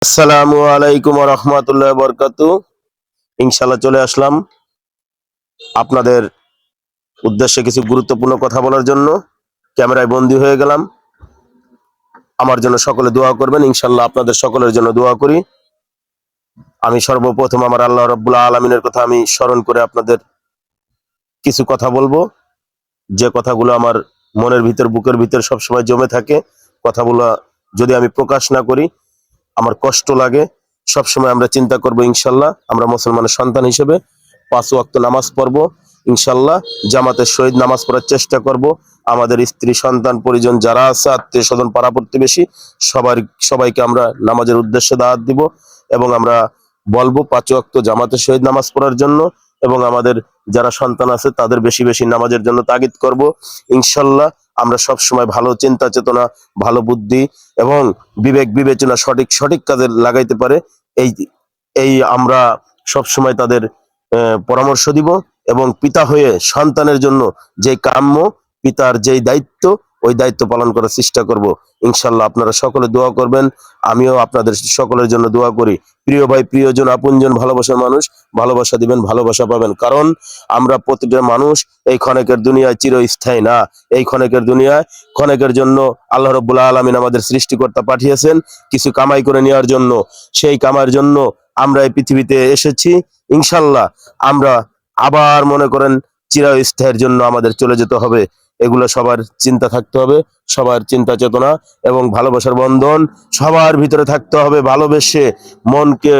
আসসালামু আলাইকুম ওয়া রাহমাতুল্লাহি ওয়া বারাকাতুহু। ইনশাআল্লাহ চলে আসলাম আপনাদের উদ্দেশ্যে কিছু গুরুত্বপূর্ণ কথা বলার জন্য। ক্যামেরায় বন্দী হয়ে গেলাম। আমার জন্য সকলে দোয়া করবেন। ইনশাআল্লাহ আপনাদের সকলের জন্য দোয়া করি। আমি সর্বপ্রথম আমার আল্লাহ রাব্বুল আলামিনের কথা আমি স্মরণ করে আপনাদের কিছু কথা বলবো। যে কথাগুলো আমার মনের ভিতর, বুকের ভিতর সবসময় জমে থাকে। কথাগুলো যদি আমি প্রকাশ না করি আমার কষ্ট লাগে। সবসময় আমরা চিন্তা করব ইনশাল্লাহ আমরা মুসলমানের সন্তান হিসেবে 5 ওয়াক্ত নামাজ পড়ব ইনশাল্লাহ, জামাতের সহিত নামাজ পড়ার চেষ্টা করব। আমাদের স্ত্রী, সন্তান, পরিজন যারা আছে, আত্মীয় স্বজন, পাড়া প্রতিবেশী সবাইকে আমরা নামাজের উদ্দেশ্যে দাওয়াত দিব এবং আমরা বলবো 5 ওয়াক্ত জামাতের সহিত নামাজ পড়ার জন্য এবং আমাদের যারা সন্তান আছে তাদের বেশি বেশি নামাজের জন্য তাগিদ করব ইনশাল্লাহ। আমরা সব সময় ভালো চিন্তা চেতনা, ভালো বুদ্ধি এবং বিবেক বিবেচনা সঠিক সঠিক কাজে লাগাইতে পারে এই এই আমরা সব সময় তাদের পরামর্শ দিব এবং পিতা হয়ে সন্তানের জন্য যে কাম্য, পিতার যেই দায়িত্ব, ওই দায়িত্ব পালন করার চেষ্টা করব ইনশাল্লাহ। আপনারা সকলে দোয়া করবেন, আমিও আপনাদের সকলের জন্য দোয়া করি। প্রিয় ভাই, প্রিয়জন, আপনজন, ভালোবাসার মানুষ, ভালোবাসা দিবেন, ভালোবাসা পাবেন। কারণ আমরা প্রতিটা মানুষ এই ক্ষণিকের দুনিয়ায় চিরস্থায়ী না। এই ক্ষণিকের দুনিয়ায় ক্ষণিকের জন্য আল্লাহ রাব্বুল আলামিন আমাদের সৃষ্টিকর্তা পাঠিয়েছেন কিছু কামাই করে নেওয়ার জন্য। সেই কামাইয়ের জন্য আমরা এই পৃথিবীতে এসেছি ইনশাল্লাহ। আমরা আবার মনে করেন চিরস্থায়ীর জন্য আমাদের চলে যেতে হবে। এগুলো সবার চিন্তা থাকতে হবে, সবার চিন্তা চেতনা এবং ভালোবাসার বন্ধন সবার ভিতরে থাকতে হবে। ভালোবেসে মনকে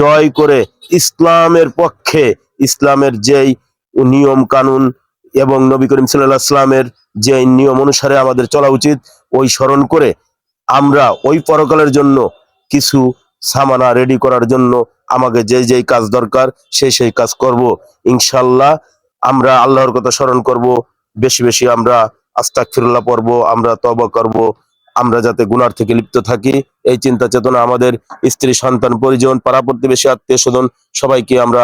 জয় করে ইসলামের পক্ষে, ইসলামের যেই নিয়ম কানুন এবং নবী করিম সাল্লাল্লাহু আলাইহি ওয়াসাল্লামের যে নিয়ম অনুসারে আমাদের চলা উচিত, ওই স্মরণ করে আমরা ওই পরকালের জন্য কিছু সামানা রেডি করার জন্য আমাকে যেই কাজ দরকার সেই কাজ করব ইনশাল্লাহ। আমরা আল্লাহর কথা স্মরণ করব, বেশি বেশি আমরা আস্তাগফিরুল্লাহ পড়ব, আমরা তওবা করব, আমরা যাতে গুনার থেকে লিপ্ত থাকি এই চিন্তা চেতনা আমাদের স্ত্রী, সন্তান, পরিজন, পাড়া প্রতিবেশী, আত্মীয় স্বজন সবাইকে আমরা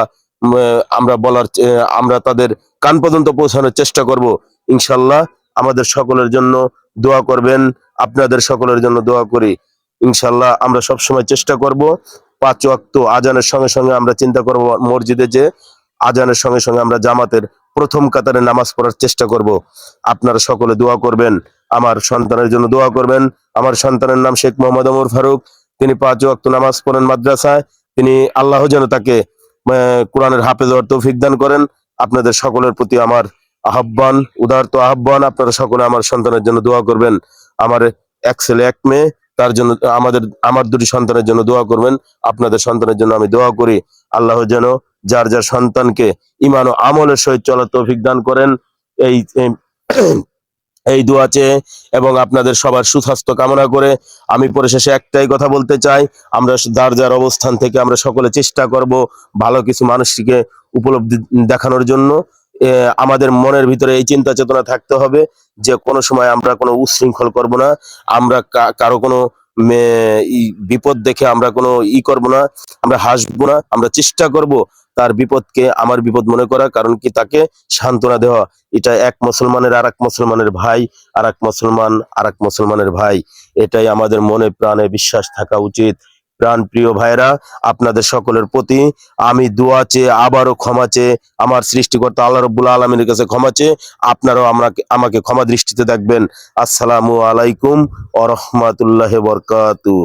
আমরা তাদের কান পর্যন্ত পৌঁছানোর চেষ্টা করব ইনশাল্লাহ। আমাদের সকলের জন্য দোয়া করবেন, আপনাদের সকলের জন্য দোয়া করি ইনশাল্লাহ। আমরা সব সময় চেষ্টা করব 5 ওয়াক্ত আজানের সঙ্গে সঙ্গে আমরা চিন্তা করব মসজিদে যে আজানের সঙ্গে সঙ্গে আমরা জামাতের প্রথম কাতারে নামাজ পড়ার চেষ্টা করব। আপনারা সকলে দোয়া করবেন, আমার সন্তানের জন্য দোয়া করবেন। আমার সন্তানের নাম শেখ মোহাম্মদ ওমর ফারুক। তিনি 5 ওয়াক্ত নামাজ পড়েন মাদ্রাসায়। তিনি আল্লাহ যেন তাকে কোরআনের হাফেজ হওয়ার তৌফিক দান করেন। আপনাদের সকলের প্রতি আমার আহ্বান, উদারত আহ্বান, আপনারা সকলে আমার সন্তানের জন্য দোয়া করবেন। আমার এক ছেলে এক মেয়ে, তার জন্য আমার 2টি সন্তানের জন্য দোয়া করবেন। আপনাদের সন্তানের জন্য আমি দোয়া করি। আল্লাহ যেন যার যার সন্তানকে ঈমান ও আমলের সহিত চলার তৌফিক দান করেন। এই এই দোয়া চেয়ে এবং আপনাদের সবার সুস্বাস্থ্য কামনা করে আমি পরিশেষে একটাই কথা বলতে চাই, আমরা যার যার অবস্থান থেকে আমরা সকলে চেষ্টা করব ভালো কিছু মানুষকে উপলব্ধি দেখানোর জন্য। আমাদের মনের ভিতরে এই চিন্তা চেতনা থাকতে হবে যে কোনো সময় আমরা কোনো উচ্ছৃঙ্খল করব না, আমরা কারো কোনো বিপদ দেখে আমরা কোনো করব না, আমরা হাসবো না। আমরা চেষ্টা করব তার বিপদকে আমার বিপদ মনে করা, কারণ কি তাকে সান্ত্বনা দেওয়া। এটা এক মুসলমানের আর এক মুসলমানের ভাই, আর এক মুসলমান আর এক মুসলমানের ভাই, এটাই আমাদের মনে প্রাণে বিশ্বাস থাকা উচিত। প্রাণ প্রিয় ভাইরা, আপনাদের সকলের প্রতি আমি দোয়া চেয়ে আবারও ক্ষমা চেয়ে আমার সৃষ্টিকর্তা আল্লাহ রাব্বুল আলামিনের কাছে ক্ষমা চেয়ে আপনারাও আমাকে ক্ষমা দৃষ্টিতে দেখবেন। আসসালামু আলাইকুম ওয়া রাহমাতুল্লাহি ওয়া বারাকাতুহু।